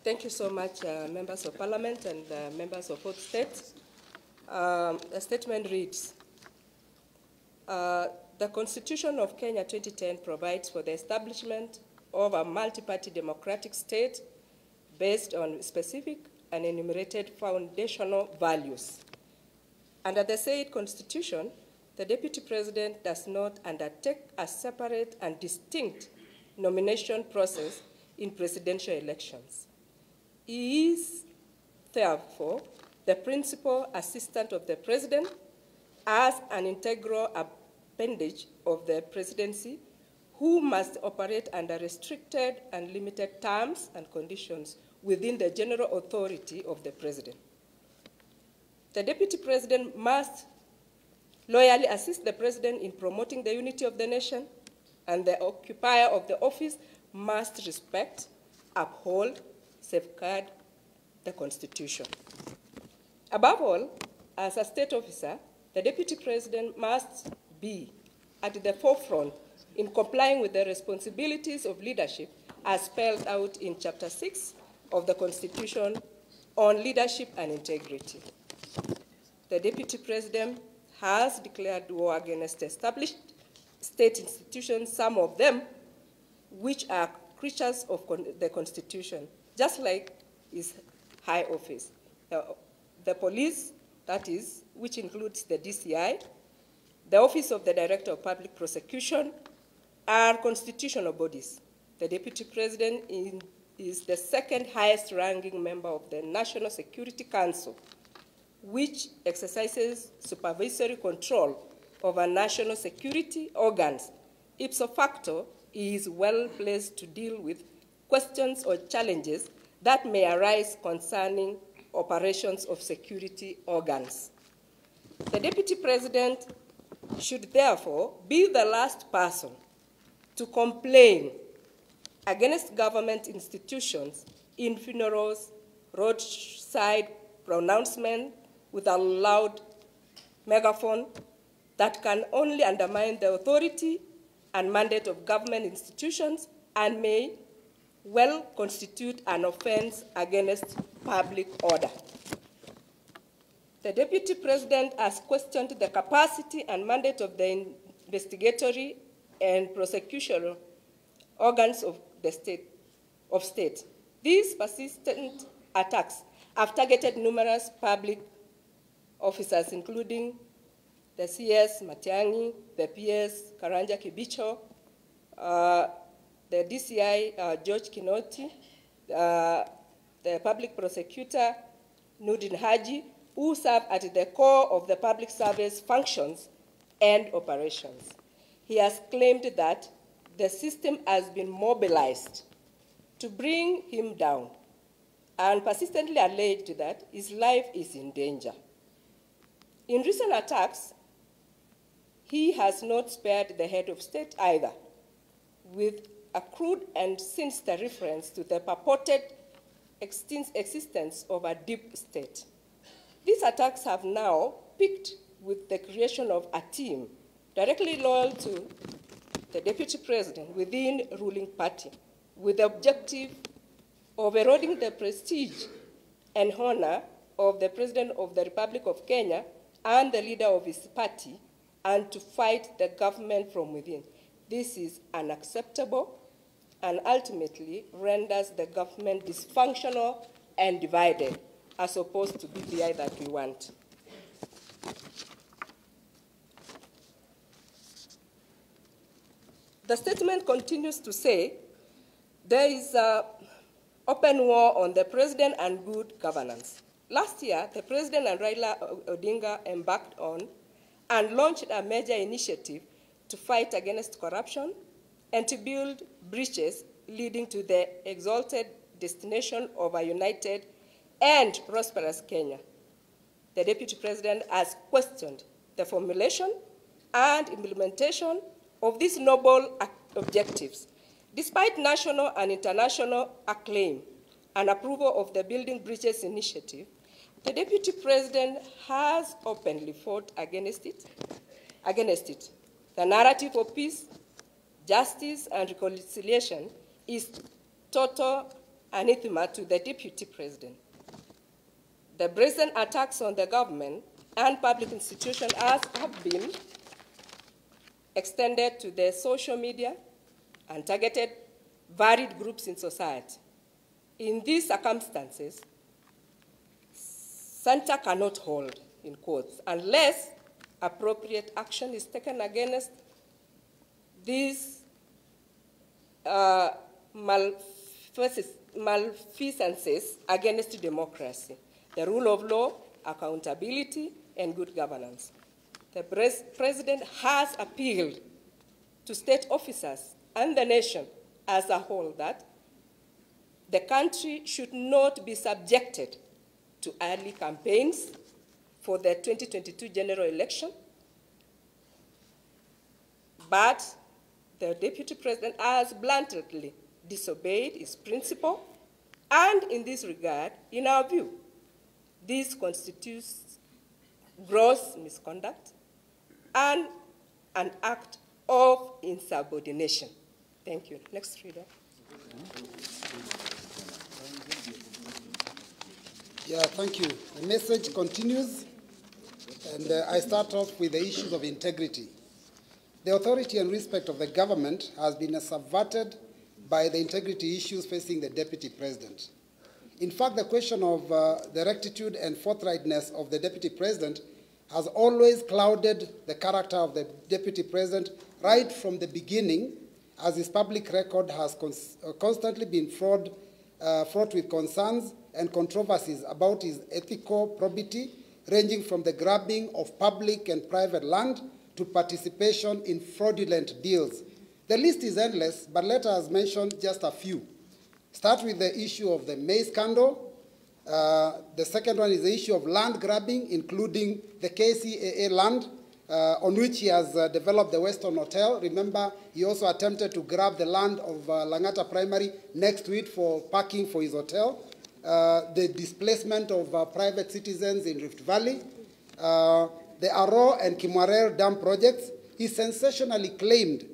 Thank you so much, members of parliament and members of both states. The statement reads, the Constitution of Kenya 2010 provides for the establishment of a multi-party democratic state based on specific and enumerated foundational values. Under the said Constitution, the Deputy President does not undertake a separate and distinct nomination process in presidential elections. He is, therefore, the principal assistant of the President as an integral appendage of the presidency, who must operate under restricted and limited terms and conditions within the general authority of the President. The Deputy President must loyally assist the President in promoting the unity of the nation, and the occupier of the office must respect, uphold, safeguard the Constitution. Above all, as a state officer, the Deputy President must be at the forefront in complying with the responsibilities of leadership as spelled out in Chapter 6 of the Constitution on leadership and integrity. The Deputy President has declared war against established state institutions, some of them which are creatures of the Constitution, just like his high office. The police, that is, which includes the DCI, the Office of the Director of Public Prosecution, are constitutional bodies. The Deputy President is the second highest ranking member of the National Security Council, which exercises supervisory control over national security organs. Ipso facto, he is well placed to deal with questions or challenges that may arise concerning operations of security organs. The Deputy President should therefore be the last person to complain against government institutions in funerals, roadside pronouncements with a loud megaphone that can only undermine the authority and mandate of government institutions and may well constitute an offense against public order. The Deputy President has questioned the capacity and mandate of the investigatory and prosecutorial organs of the state. These persistent attacks have targeted numerous public officers, including the CS Matiang'i, the PS Karanja Kibicho, the DCI George Kinoti, the public prosecutor Nudin Haji, who serve at the core of the public service functions and operations. He has claimed that the system has been mobilized to bring him down and persistently alleged that his life is in danger. In recent attacks, he has not spared the head of state either, with a crude and sinister reference to the purported existence of a deep state. These attacks have now peaked with the creation of a team directly loyal to the Deputy President within the ruling party, with the objective of eroding the prestige and honor of the President of the Republic of Kenya and the leader of his party, and to fight the government from within. This is unacceptable and ultimately renders the government dysfunctional and divided, as opposed to BBI that we want. The statement continues to say, there is an open war on the President and good governance. Last year, the President and Raila Odinga embarked on and launched a major initiative to fight against corruption and to build bridges leading to the exalted destination of a united and prosperous Kenya. The Deputy President has questioned the formulation and implementation of these noble objectives. Despite national and international acclaim and approval of the Building Bridges initiative, the Deputy President has openly fought against it. The narrative of peace, justice, and reconciliation is total anathema to the Deputy President. The brazen attacks on the government and public institutions have been extended to the social media and targeted varied groups in society. In these circumstances, Center cannot hold, in quotes, unless appropriate action is taken against these malfeasances against democracy, the rule of law, accountability, and good governance. The President has appealed to state officers and the nation as a whole that the country should not be subjected to early campaigns for the 2022 general election, but the Deputy President has bluntly disobeyed his principle, and in this regard, in our view, this constitutes gross misconduct and an act of insubordination. Thank you. Next reader. Yeah, thank you. The message continues, and I start off with the issues of integrity. The authority and respect of the government has been subverted by the integrity issues facing the Deputy President. In fact, the question of the rectitude and forthrightness of the Deputy President has always clouded the character of the Deputy President right from the beginning, as his public record has constantly been fraught with concerns and controversies about his ethical probity, ranging from the grabbing of public and private land to participation in fraudulent deals. The list is endless, but let us mention just a few. Start with the issue of the maize scandal. The second one is the issue of land grabbing, including the KCAA land, on which he has developed the Western Hotel. Remember, he also attempted to grab the land of Langata Primary next to it for parking for his hotel. The displacement of private citizens in Rift Valley, the Aro and Kimwarer dam projects. He sensationally claimed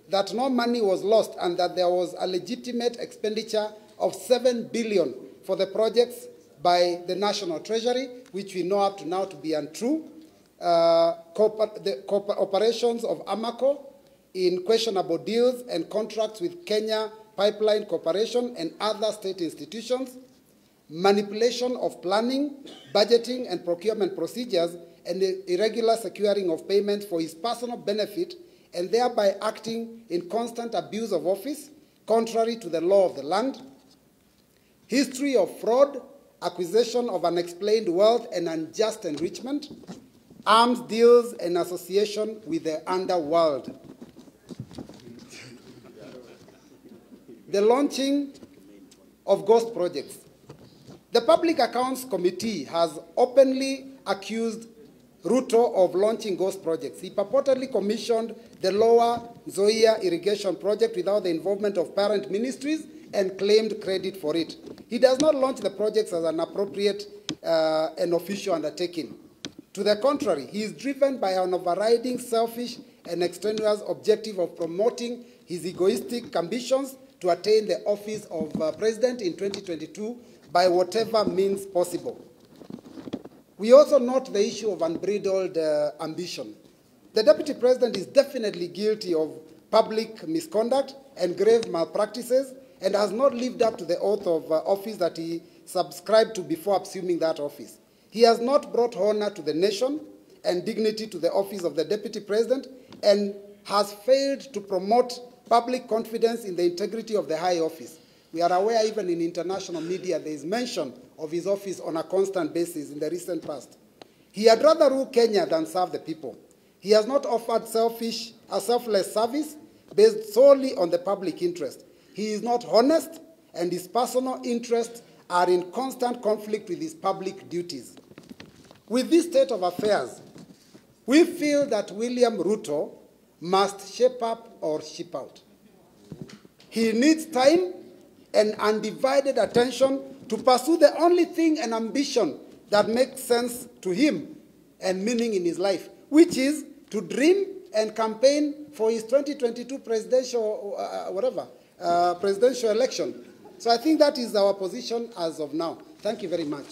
that no money was lost and that there was a legitimate expenditure of 7 billion for the projects by the National Treasury, which we know up to now to be untrue. The operations of Amaco in questionable deals and contracts with Kenya Pipeline Corporation and other state institutions, manipulation of planning, budgeting, and procurement procedures, and the irregular securing of payments for his personal benefit, and thereby acting in constant abuse of office, contrary to the law of the land. History of fraud, acquisition of unexplained wealth and unjust enrichment, arms deals and association with the underworld. The launching of ghost projects. The Public Accounts Committee has openly accused Ruto of launching ghost projects. He purportedly commissioned the Lower Nzoia irrigation project without the involvement of parent ministries and claimed credit for it. He does not launch the projects as an appropriate and official undertaking. To the contrary, he is driven by an overriding selfish and extraneous objective of promoting his egoistic ambitions to attain the office of president in 2022 by whatever means possible. We also note the issue of unbridled ambition. The Deputy President is definitely guilty of public misconduct and grave malpractices and has not lived up to the oath of office that he subscribed to before assuming that office. He has not brought honor to the nation and dignity to the office of the Deputy President and has failed to promote public confidence in the integrity of the high office. We are aware even in international media there is mention of his office on a constant basis in the recent past. He had rather rule Kenya than serve the people. He has not offered a selfless service based solely on the public interest. He is not honest, and his personal interests are in constant conflict with his public duties. With this state of affairs, we feel that William Ruto must shape up or ship out. He needs time and undivided attention to pursue the only thing and ambition that makes sense to him and meaning in his life, which is to dream and campaign for his 2022 presidential, presidential election. So I think that is our position as of now. Thank you very much.